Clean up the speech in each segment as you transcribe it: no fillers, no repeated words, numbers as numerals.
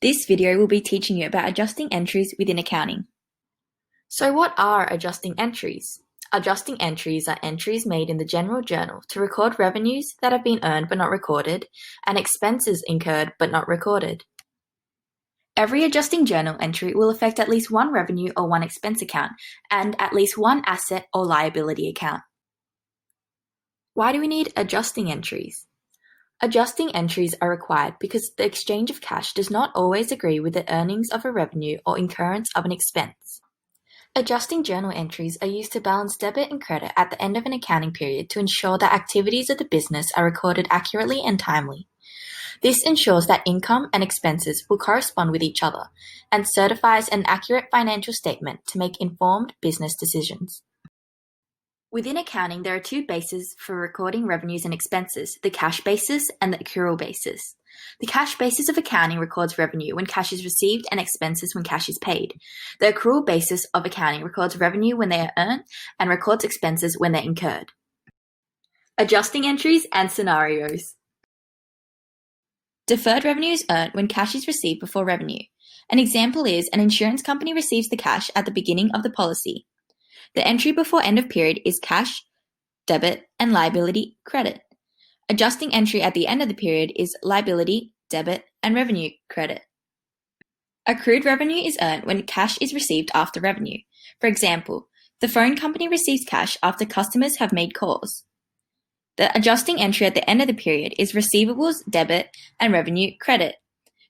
This video will be teaching you about adjusting entries within accounting. So what are adjusting entries? Adjusting entries are entries made in the general journal to record revenues that have been earned but not recorded, and expenses incurred but not recorded. Every adjusting journal entry will affect at least one revenue or one expense account, and at least one asset or liability account. Why do we need adjusting entries? Adjusting entries are required because the exchange of cash does not always agree with the earnings of a revenue or incurrence of an expense. Adjusting journal entries are used to balance debit and credit at the end of an accounting period to ensure that activities of the business are recorded accurately and timely. This ensures that income and expenses will correspond with each other and certifies an accurate financial statement to make informed business decisions. Within accounting, there are two bases for recording revenues and expenses, the cash basis and the accrual basis. The cash basis of accounting records revenue when cash is received and expenses when cash is paid. The accrual basis of accounting records revenue when they are earned and records expenses when they're incurred. Adjusting entries and scenarios. Deferred revenue is earned when cash is received before revenue. An example is an insurance company receives the cash at the beginning of the policy. The entry before end of period is cash, debit, and liability, credit. Adjusting entry at the end of the period is liability, debit, and revenue, credit. Accrued revenue is earned when cash is received after revenue. For example, the phone company receives cash after customers have made calls. The adjusting entry at the end of the period is receivables, debit, and revenue, credit.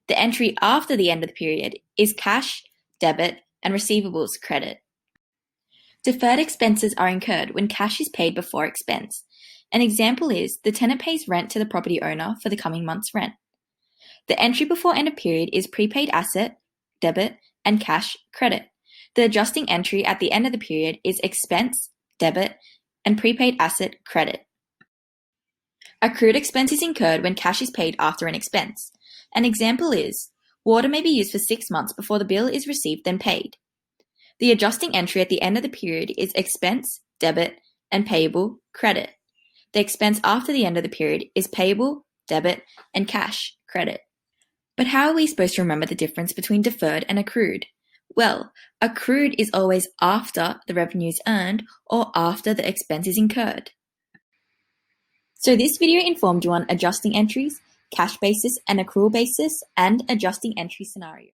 The entry after the end of the period is cash, debit, and receivables, credit. Deferred expenses are incurred when cash is paid before expense. An example is the tenant pays rent to the property owner for the coming month's rent. The entry before end of period is prepaid asset, debit, and cash, credit. The adjusting entry at the end of the period is expense, debit, and prepaid asset, credit. Accrued expense is incurred when cash is paid after an expense. An example is water may be used for 6 months before the bill is received then paid. The adjusting entry at the end of the period is expense, debit, and payable, credit. The expense after the end of the period is payable, debit, and cash, credit. But how are we supposed to remember the difference between deferred and accrued? Well, accrued is always after the revenue is earned or after the expense is incurred. So this video informed you on adjusting entries, cash basis and accrual basis, and adjusting entry scenario.